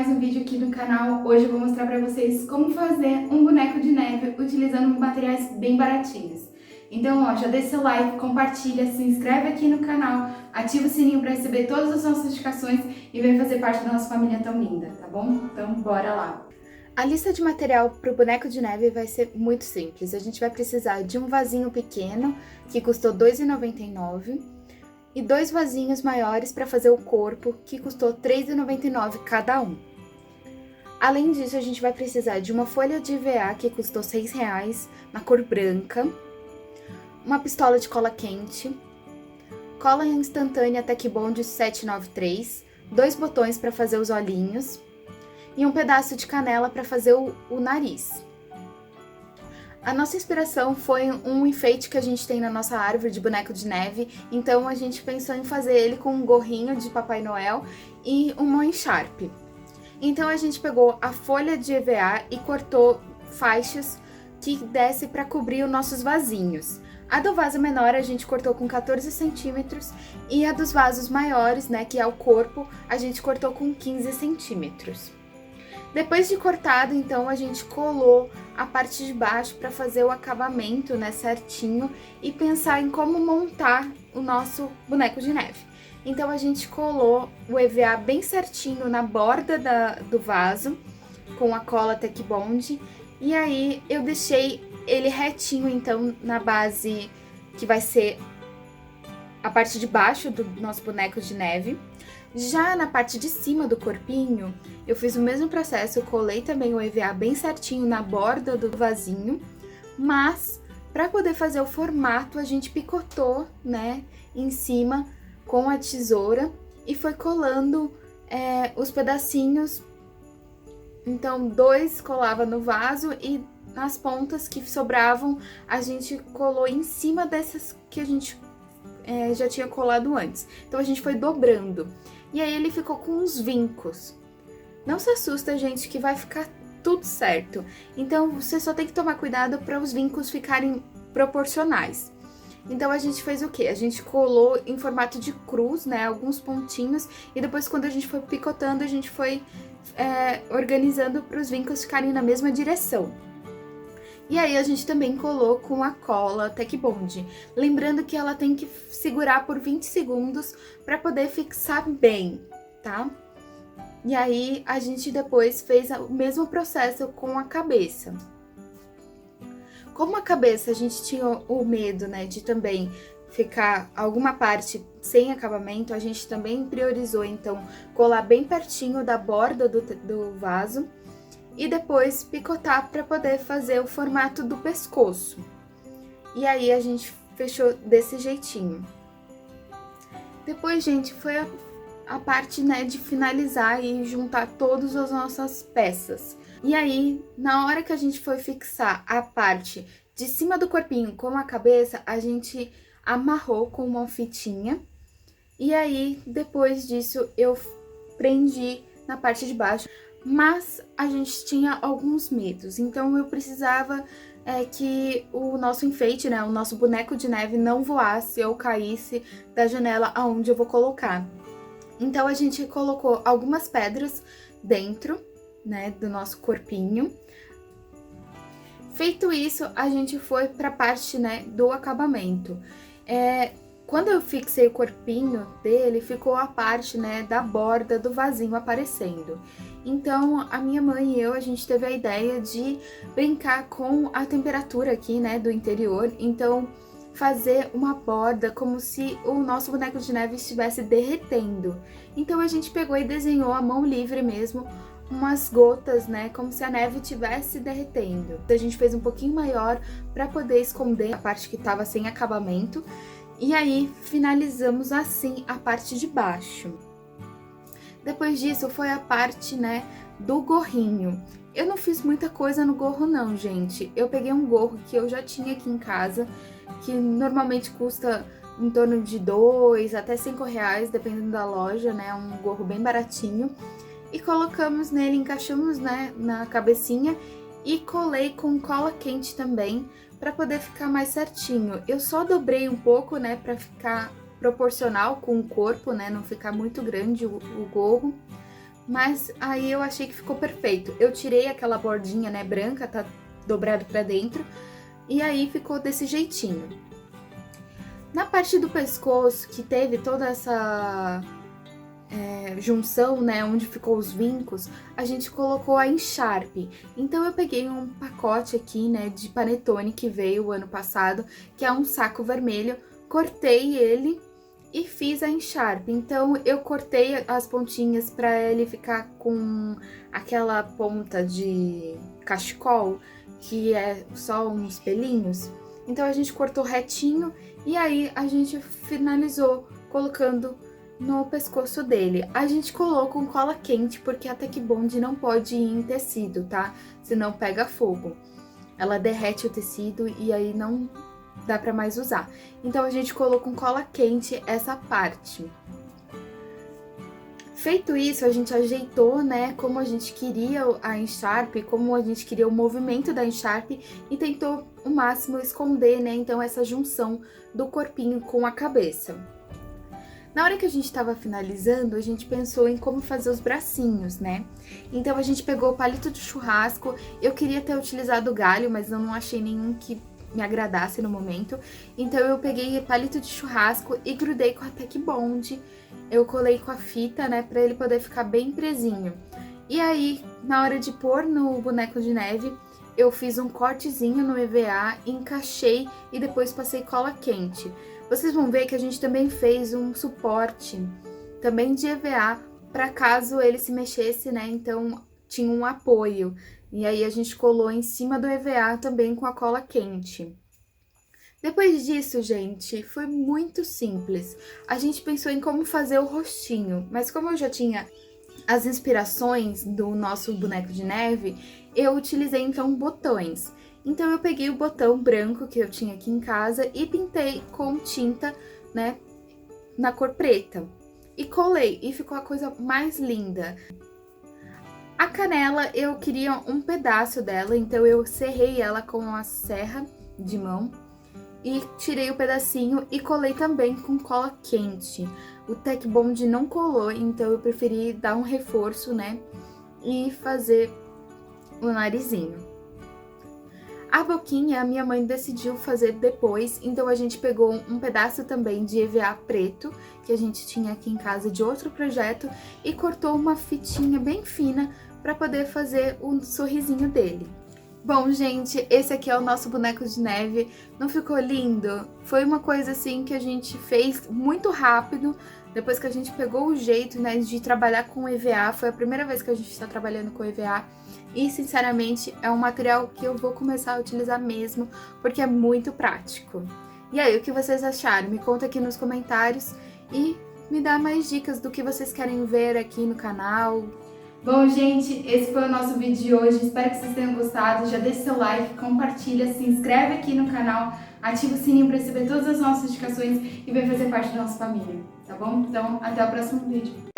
mais um vídeo aqui no canal. Hoje eu vou mostrar pra vocês como fazer um boneco de neve utilizando materiais bem baratinhos. Então, ó, já deixa seu like, compartilha, se inscreve aqui no canal, ativa o sininho para receber todas as nossas notificações e vem fazer parte da nossa família tão linda, tá bom? Então, bora lá! A lista de material para o boneco de neve vai ser muito simples. A gente vai precisar de um vasinho pequeno, que custou R$ 2,99, e dois vasinhos maiores para fazer o corpo, que custou R$ 3,99 cada um. Além disso, a gente vai precisar de uma folha de EVA, que custou R$ 6,00, na cor branca, uma pistola de cola quente, cola instantânea Tech Bond 793, dois botões para fazer os olhinhos, e um pedaço de canela para fazer o nariz. A nossa inspiração foi um enfeite que a gente tem na nossa árvore de boneco de neve, então a gente pensou em fazer ele com um gorrinho de Papai Noel e uma encharpe. Então a gente pegou a folha de EVA e cortou faixas que desse para cobrir os nossos vasinhos. A do vaso menor a gente cortou com 14 centímetros e a dos vasos maiores, né, que é o corpo, a gente cortou com 15 centímetros. Depois de cortado, então, a gente colou a parte de baixo para fazer o acabamento, né, certinho e pensar em como montar o nosso boneco de neve. Então, a gente colou o EVA bem certinho na borda do vaso, com a cola Tech Bond, e aí eu deixei ele retinho, então, na base que vai ser a parte de baixo do nosso boneco de neve. Já na parte de cima do corpinho, eu fiz o mesmo processo, eu colei também o EVA bem certinho na borda do vasinho, mas para poder fazer o formato, a gente picotou, né, em cima com a tesoura e foi colando os pedacinhos. Então, dois colava no vaso e nas pontas que sobravam, a gente colou em cima dessas que a gente já tinha colado antes. Então, a gente foi dobrando. E aí ele ficou com uns vincos. Não se assusta, gente, que vai ficar tudo certo. Então, você só tem que tomar cuidado para os vincos ficarem proporcionais. Então, a gente fez o quê? A gente colou em formato de cruz, né, alguns pontinhos, e depois, quando a gente foi picotando, a gente foi organizando para os vincos ficarem na mesma direção. E aí a gente também colou com a cola Tech Bond, lembrando que ela tem que segurar por 20 segundos para poder fixar bem, tá? E aí a gente depois fez o mesmo processo com a cabeça. Como a cabeça a gente tinha o medo, né, de também ficar alguma parte sem acabamento, a gente também priorizou, então, colar bem pertinho da borda do vaso e depois picotar para poder fazer o formato do pescoço. E aí a gente fechou desse jeitinho. Depois, gente, foi a parte, né, de finalizar e juntar todas as nossas peças. E aí, na hora que a gente foi fixar a parte de cima do corpinho com a cabeça, a gente amarrou com uma fitinha. E aí, depois disso, eu prendi na parte de baixo. Mas a gente tinha alguns medos, então eu precisava que o nosso enfeite, né, o nosso boneco de neve não voasse ou caísse da janela aonde eu vou colocar. Então a gente colocou algumas pedras dentro, né, do nosso corpinho. Feito isso, a gente foi para a parte, né, do acabamento. Quando eu fixei o corpinho dele, ficou a parte, né, da borda do vasinho aparecendo. Então, a minha mãe e eu, a gente teve a ideia de brincar com a temperatura aqui, né, do interior. Então, fazer uma borda como se o nosso boneco de neve estivesse derretendo. Então, a gente pegou e desenhou à mão livre mesmo umas gotas, né, como se a neve estivesse derretendo. A gente fez um pouquinho maior para poder esconder a parte que estava sem acabamento. E aí, finalizamos assim a parte de baixo. Depois disso, foi a parte, né, do gorrinho. Eu não fiz muita coisa no gorro não, gente. Eu peguei um gorro que eu já tinha aqui em casa, que normalmente custa em torno de R$ 2 até R$ 5, dependendo da loja, né, um gorro bem baratinho. E colocamos nele, encaixamos, né, na cabecinha e colei com cola quente também, para poder ficar mais certinho. Eu só dobrei um pouco, né, para ficar proporcional com o corpo, né, não ficar muito grande o gorro. mas aí eu achei que ficou perfeito. Eu tirei aquela bordinha, né, branca, tá dobrado pra dentro, e aí ficou desse jeitinho. Na parte do pescoço, que teve toda essa junção, né, onde ficou os vincos, a gente colocou a encharpe. Então eu peguei um pacote aqui, né, de panetone que veio o ano passado, que é um saco vermelho, cortei ele e fiz a encharpe. Então eu cortei as pontinhas para ele ficar com aquela ponta de cachecol, que é só uns pelinhos. Então a gente cortou retinho e aí a gente finalizou colocando no pescoço dele. A gente colocou com cola quente, porque a Tech Bond não pode ir em tecido, tá? Senão pega fogo. Ela derrete o tecido e aí não dá pra mais usar. Então a gente colocou com cola quente essa parte. Feito isso, a gente ajeitou, né, como a gente queria a encharpe, como a gente queria o movimento da encharpe e tentou o máximo esconder, né, então essa junção do corpinho com a cabeça. Na hora que a gente estava finalizando, a gente pensou em como fazer os bracinhos, né? Então a gente pegou o palito de churrasco, eu queria ter utilizado galho, mas eu não achei nenhum que me agradasse no momento. Então eu peguei palito de churrasco e grudei com a Tech Bond. Eu colei com a fita, né, pra ele poder ficar bem presinho. E aí, na hora de pôr no boneco de neve, eu fiz um cortezinho no EVA, encaixei e depois passei cola quente. Vocês vão ver que a gente também fez um suporte, também de EVA, para caso ele se mexesse, né? Então tinha um apoio. E aí a gente colou em cima do EVA também com a cola quente. Depois disso, gente, foi muito simples. A gente pensou em como fazer o rostinho, mas como eu já tinha as inspirações do nosso boneco de neve, eu utilizei então botões. Então eu peguei o botão branco que eu tinha aqui em casa e pintei com tinta, né, na cor preta. E colei, e ficou a coisa mais linda. A canela, eu queria um pedaço dela, então eu serrei ela com a serra de mão e tirei o pedacinho e colei também com cola quente. O Tech Bond não colou, então eu preferi dar um reforço, né, e fazer o narizinho. A boquinha, a minha mãe decidiu fazer depois, então a gente pegou um pedaço também de EVA preto, que a gente tinha aqui em casa de outro projeto, e cortou uma fitinha bem fina para poder fazer o sorrisinho dele. Bom, gente, esse aqui é o nosso boneco de neve. Não ficou lindo? Foi uma coisa assim que a gente fez muito rápido, depois que a gente pegou o jeito, né, de trabalhar com EVA. Foi a primeira vez que a gente está trabalhando com EVA. E, sinceramente, é um material que eu vou começar a utilizar mesmo, porque é muito prático. E aí, o que vocês acharam? Me conta aqui nos comentários e me dá mais dicas do que vocês querem ver aqui no canal. Bom, gente, esse foi o nosso vídeo de hoje. Espero que vocês tenham gostado. Já deixa seu like, compartilha, se inscreve aqui no canal, ativa o sininho para receber todas as nossas notificações e vem fazer parte da nossa família, tá bom? Então, até o próximo vídeo.